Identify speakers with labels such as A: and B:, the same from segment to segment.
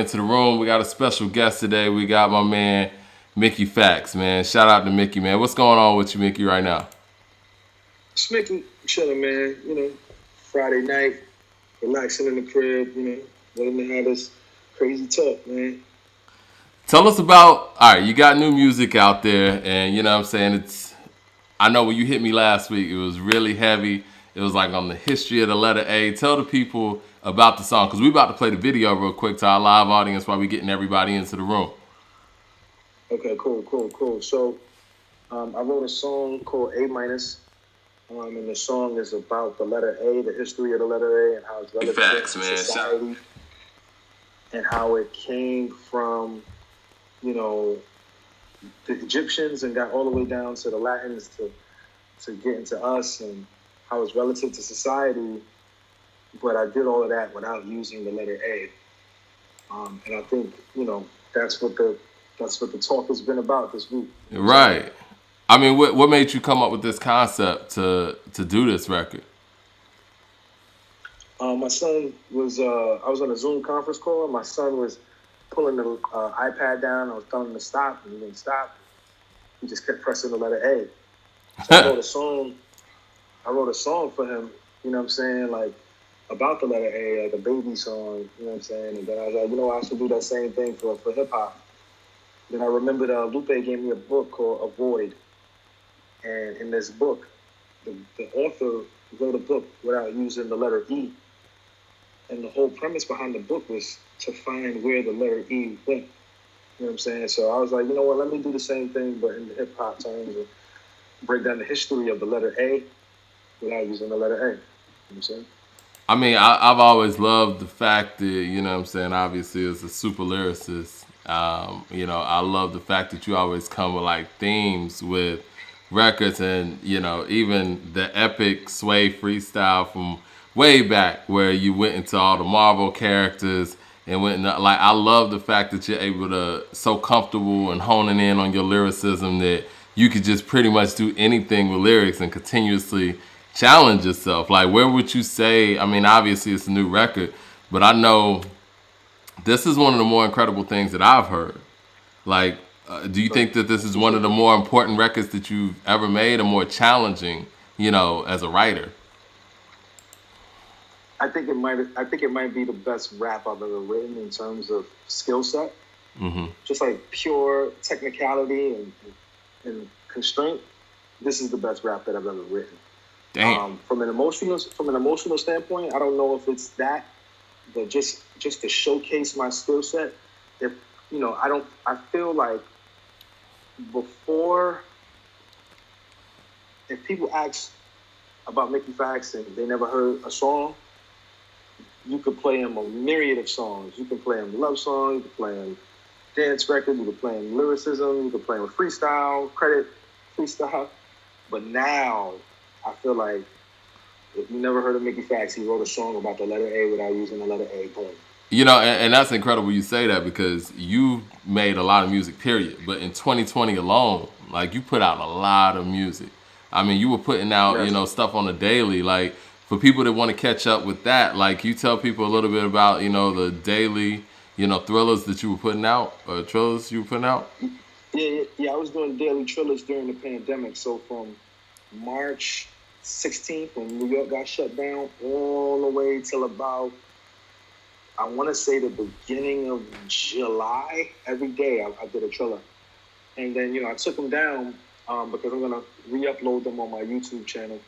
A: into the room. We got a special guest today. We got my man, Mickey Factz, man. Shout out to Mickey, man. What's going on with you, Mickey, right now?
B: It's Mickey chilling, man. Friday night, relaxing in the crib, letting me have this crazy talk, man.
A: Tell us about, all right, you got new music out there, and you know what I'm saying? I know when you hit me last week, it was really heavy. It was like on the history of the letter A. Tell the people about the song, because we about to play the video real quick to our live audience while we getting everybody into the room.
B: Okay, cool. So, I wrote a song called A minus, and the song is about the letter A, the history of the letter A, and how it's relative
A: Facts,
B: to
A: man.
B: society, and how it came from, the Egyptians and got all the way down to the Latins to get into us, and how it's relative to society. But I did all of that without using the letter A, and I think that's what the talk has been about this week.
A: Right. I mean, what made you come up with this concept to do this record?
B: My son was, I was on a Zoom conference call. My son was pulling the iPad down. I was telling him to stop, and he didn't stop. He just kept pressing the letter A. So I wrote a song for him, like about the letter A, like a baby song, And then I was like, I should do that same thing for hip hop. Then I remembered Lupe gave me a book called Avoid. And in this book, the author wrote a book without using the letter E. And the whole premise behind the book was to find where the letter E went. So I was like, let me do the same thing, but in the hip hop terms, and break down the history of the letter A without using the letter A. You know what I'm saying?
A: I mean, I've always loved the fact that, obviously as a super lyricist, I love the fact that you always come with like themes with records and, even the epic Sway freestyle from way back where you went into all the Marvel characters and I love the fact that you're able to so comfortable and honing in on your lyricism that you could just pretty much do anything with lyrics and continuously challenge yourself. Like, where would you say, I mean, obviously it's a new record, but I know this is one of the more incredible things that I've heard. Like, do you think that this is one of the more important records that you've ever made or more challenging, as a writer?
B: I think it might be the best rap I've ever written in terms of skill set.
A: Mm-hmm.
B: Just like pure technicality and constraint. This is the best rap that I've ever written.
A: Damn.
B: From an emotional standpoint, I don't know if it's that, but just to showcase my skill set. I feel like before, if people ask about Mickey Factz and they never heard a song, you could play him a myriad of songs. You can play him love songs, you can play him dance records, you can play him lyricism, you can play him freestyle, credit freestyle. But now, I feel like if you never heard of Mickey Factz, he wrote a song about the letter A without using the letter A. Boom.
A: And that's incredible you say that because you made a lot of music, period. But in 2020 alone, like, you put out a lot of music. I mean, you were putting out,
B: Yes.
A: Stuff on the daily. Like, for people that want to catch up with that, like, you tell people a little bit about, the daily, thrillers that you were putting out, or thrillers you were putting out?
B: Yeah, I was doing daily thrillers during the pandemic. So from March 16th, when New York got shut down, all the way till about, I want to say the beginning of July, every day I did a thriller. And then, I took them down because I'm going to re-upload them on my YouTube channel.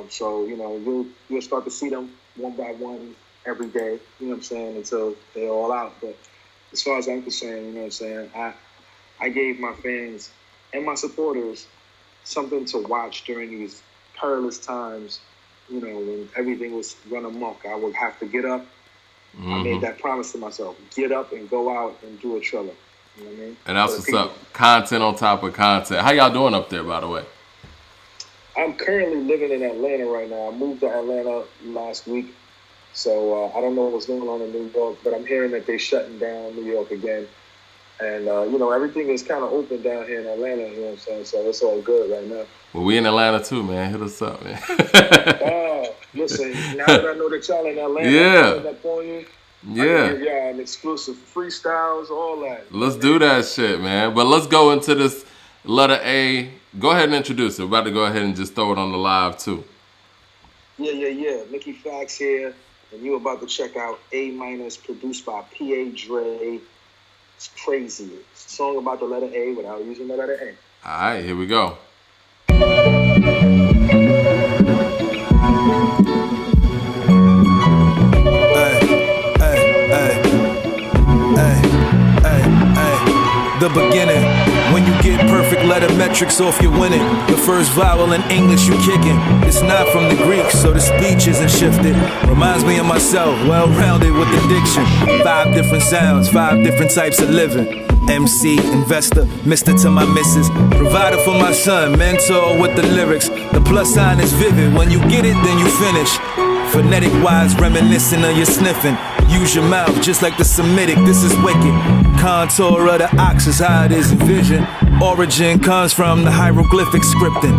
B: So, you'll start to see them one by one every day, until they're all out. But as far as I'm concerned, I gave my fans and my supporters something to watch during these perilous times, when everything was run amok. I would have to get up.
A: Mm-hmm.
B: I made that promise to myself. Get up and go out and do a thriller. You know what I mean?
A: And that's what's up. Content on top of content. How y'all doing up there, by the way?
B: I'm currently living in Atlanta right now. I moved to Atlanta last week. So I don't know what's going on in New York, but I'm hearing that they're shutting down New York again. And, everything is kind of open down here in Atlanta, you know what I'm saying? So it's all good right now.
A: Well, we in Atlanta too, man. Hit us up, man.
B: Listen, now that I know that y'all in Atlanta,
A: Yeah.
B: I'm up on you. I can
A: Yeah.
B: give y'all an exclusive freestyles, all that.
A: Let's do that shit, man. But let's go into this letter A. Go ahead and introduce it. We're about to go ahead and just throw it on the live too.
B: Yeah. Mickey Factz here, and you're about to check out A minus, produced by P.A. Dre. It's crazy. It's a song about the letter A without using the letter A.
A: All right, here we go.
C: The beginning, when you get perfect letter metrics off, you're winning. The first vowel in English you kicking. It's not from the Greek, so the speech isn't shifted. Reminds me of myself, well-rounded with the diction. 5 different sounds, 5 different types of living. MC, investor, mister to my missus. Provider for my son, mentor with the lyrics. The plus sign is vivid, when you get it, then you finish. Phonetic wise, reminiscent of your sniffing. Use your mouth just like the Semitic, this is wicked. Contour of the ox is how it is envisioned. Origin comes from the hieroglyphic scripting.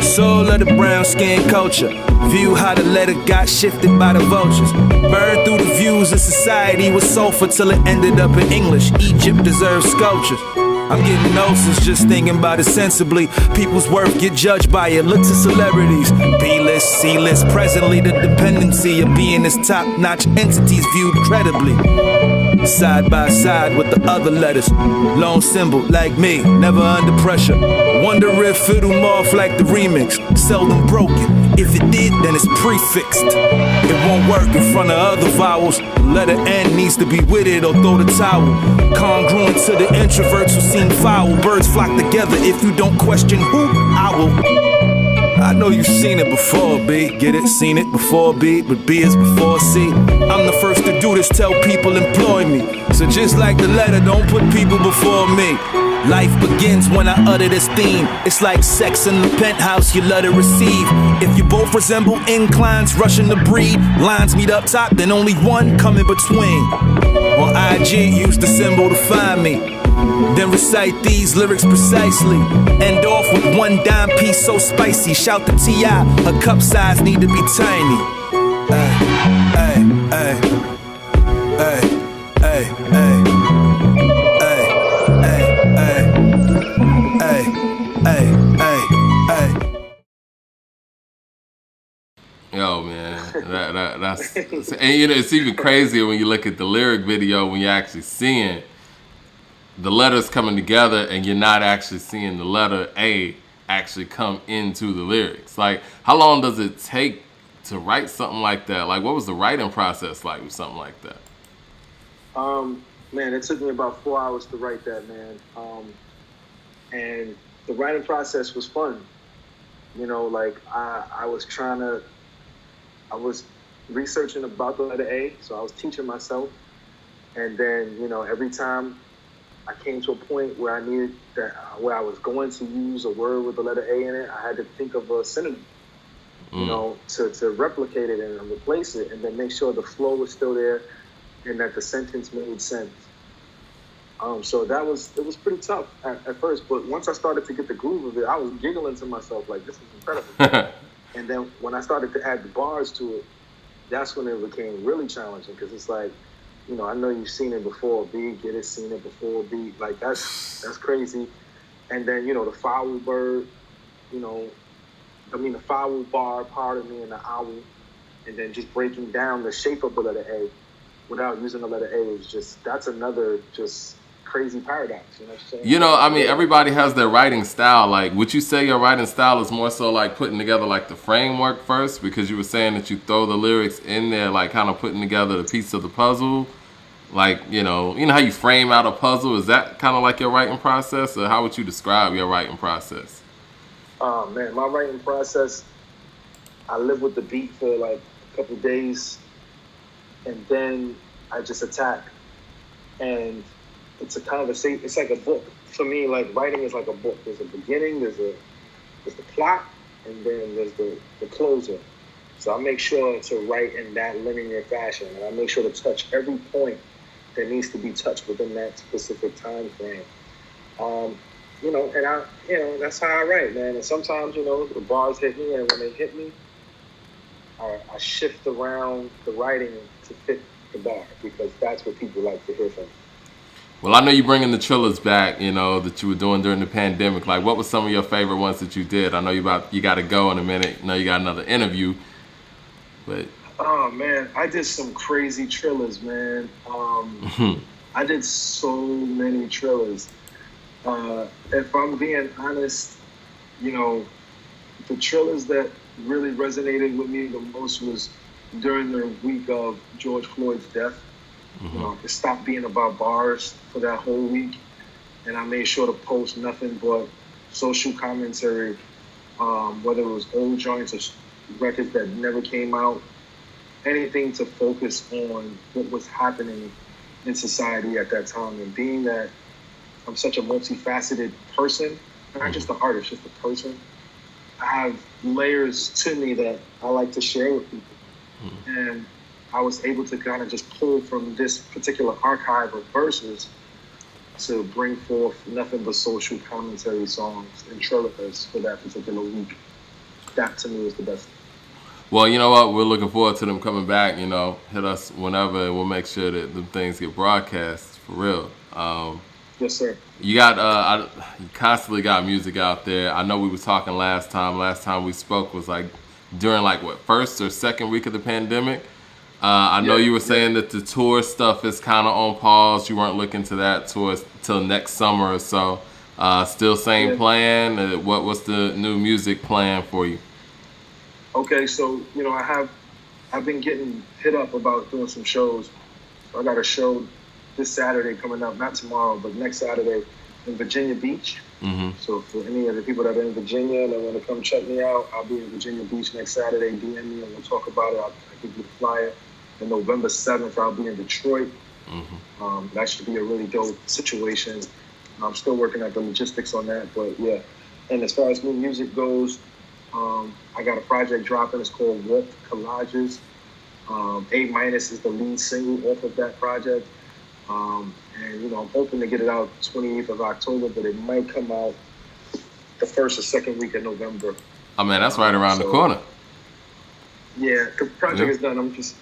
C: Soul of the brown skin culture. View how the letter got shifted by the vultures. Burned through the views of society with sulfur till it ended up in English. Egypt deserves sculptures. I'm getting gnosis just thinking about it sensibly. People's worth get judged by it. Look to celebrities. B-list, C-list. Presently the dependency of being as top-notch entities viewed credibly. Side by side with the other letters. Lone symbol like me, never under pressure. Wonder if it'll morph like the remix. Seldom broken. If it did, then it's prefixed. It won't work in front of other vowels. Letter N needs to be with it or throw the towel. Congruent to the introverts who seem foul. Birds flock together if you don't question who, I will. I know you've seen it before, B. Get it? Seen it before, B. But B is before C. I'm the first to do this, tell people employ me. So just like the letter, don't put people before me. Life begins when I utter this theme. It's like sex in the penthouse, you let it receive. If you both resemble inclines, rushing to breed. Lines meet up top, then only one come in between. On IG, use the symbol to find me. Then recite these lyrics precisely. End off with 1 dime piece so spicy. Shout to T.I., her cup size need to be tiny. Ay, ay, ay, ay, ay,
A: Yo, man, that's and you know it's even crazier when you look at the lyric video when you're actually seeing the letters coming together and you're not actually seeing the letter A actually come into the lyrics. Like, how long does it take to write something like that? Like, what was the writing process like with something like that?
B: Man, it took me about 4 hours to write that, man. And the writing process was fun. You know, like I was researching about the letter A, so I was teaching myself. And then, you know, every time I came to a point where I needed that, where I was going to use a word with the letter A in it, I had to think of a synonym, you know, to replicate it and replace it, and then make sure the flow was still there and that the sentence made sense. So it was pretty tough at first, but once I started to get the groove of it, I was giggling to myself like, this is incredible. And then when I started to add the bars to it, that's when it became really challenging, because it's like, you know, I know you've seen it before, B, get it, seen it before, B, like that's crazy. And then, you know, the foul bird, you know, the foul bar, pardon me, and the owl, and then just breaking down the shape of the letter A without using the letter A is just, that's another just crazy paradox, you know what I'm saying?
A: You know, I mean, everybody has their writing style. Like, would you say your writing style is more so like putting together like the framework first? Because you were saying that you throw the lyrics in there, like kind of putting together the piece of the puzzle. Like, you know how you frame out a puzzle? Is that kind of like your writing process? Or how would you describe your writing process?
B: Oh, man, my writing process, I live with the beat for like a couple days, and then I just attack. And it's a conversation. It's like a book. For me, like, writing is like a book. There's a beginning, there's the plot, and then there's the closer. So I make sure to write in that linear fashion, and I make sure to touch every point that needs to be touched within that specific time frame. You know, and that's how I write, man. And sometimes, you know, the bars hit me, and when they hit me, I shift around the writing to fit the bar, because that's what people like to hear from me.
A: Well, I know you bringing the Trillers back, you know, that you were doing during the pandemic. Like, what was some of your favorite ones that you did? I know you got to go in a minute. I know you got another interview, but
B: Oh man, I did some crazy Trillers, man. I did so many Trillers. If I'm being honest, you know, the Trillers that really resonated with me the most was during the week of George Floyd's death. You know, it stopped being about bars for that whole week, and I made sure to post nothing but social commentary, whether it was old joints or records that never came out, anything to focus on what was happening in society at that time. And being that I'm such a multifaceted person, not just an artist, just a person, I have layers to me that I like to share with people. And I was able to kind of just pull from this particular archive of verses to bring forth nothing but social commentary songs and Trillers for that particular week. That to me is the best.
A: well, you know what? We're looking forward to them coming back. You know, hit us whenever, and we'll make sure that them things get broadcast for real.
B: Yes, sir.
A: You got you constantly got music out there. I know we were talking last time. Last time we spoke was like during like what, first or second week of the pandemic. I know you were saying that the tour stuff is kind of on pause. You weren't looking to that tour till next summer or so. Still same plan. What's the new music plan for you?
B: Okay, so you know I've been getting hit up about doing some shows. I got a show this Saturday coming up, not tomorrow, but next Saturday in Virginia Beach. So for any of the people that are in Virginia and they want to come check me out, I'll be in Virginia Beach next Saturday. DM me and we'll talk about it. I'll give you the flyer. And November 7th, I'll be in Detroit. That should be a really dope situation. I'm still working at the logistics on that, but yeah. And as far as new music goes, I got a project dropping. It's called Warped Collages. A- is the lead single off of that project. And, you know, I'm hoping to get it out 28th of October, but it might come out the first or second week of November.
A: Oh, man, that's right around the corner.
B: Yeah, the project is done. I'm just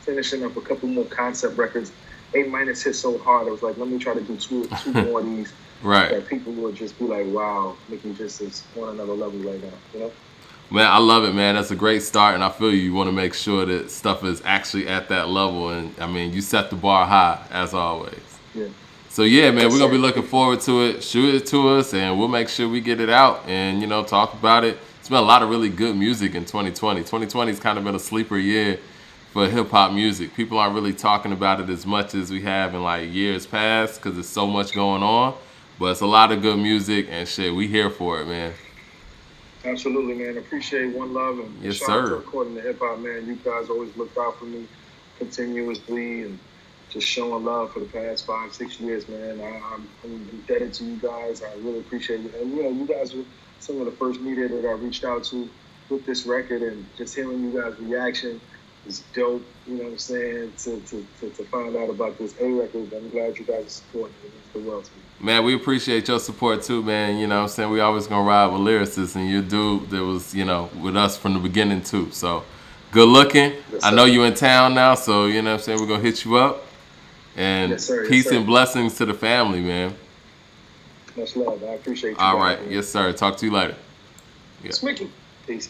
B: finishing up a couple more concept records. A- hit so hard, I was like, let me try to do two more of these.
A: Right.
B: That people will just be like, wow, Mickey just is on another level right now, you know?
A: Man, I love it, man. That's a great start, and I feel you want to make sure that stuff is actually at that level. And, I mean, you set the bar high, as always.
B: Yeah.
A: So, yeah, man, we're going to be looking forward to it. Shoot it to us, and we'll make sure we get it out and, you know, talk about it. It's been a lot of really good music in 2020. 2020 has kind of been a sleeper year for hip-hop music. People aren't really talking about it as much as we have in, like, years past because there's so much going on. But it's a lot of good music, and shit, we here for it, man.
B: Absolutely, man. Appreciate One Love and
A: Yes,
B: shout out
A: sir.
B: to According to Hip Hop, man. You guys always looked out for me continuously and just showing love for the past 5-6 years, man. I'm indebted to you guys. I really appreciate it. And, you know, you guys were some of the first media that I reached out to with this record, and just hearing you guys' reaction is dope. You know what I'm saying? To find out about this A record, I'm glad you guys are supporting it. It means the world to me.
A: Man, we appreciate your support too, man. You know what I'm saying? We always gonna ride with lyricists, and you're a dude that was, you know, with us from the beginning too. So, good looking.
B: Yes,
A: I know you in town now, so, you know what I'm saying? We're gonna hit you up. And
B: Yes, sir. Yes,
A: peace
B: sir.
A: and blessings to the family, man.
B: Much love. I appreciate you.
A: All
B: guys,
A: right.
B: man.
A: Yes, sir. Talk to you later.
B: It's Mickey. Peace.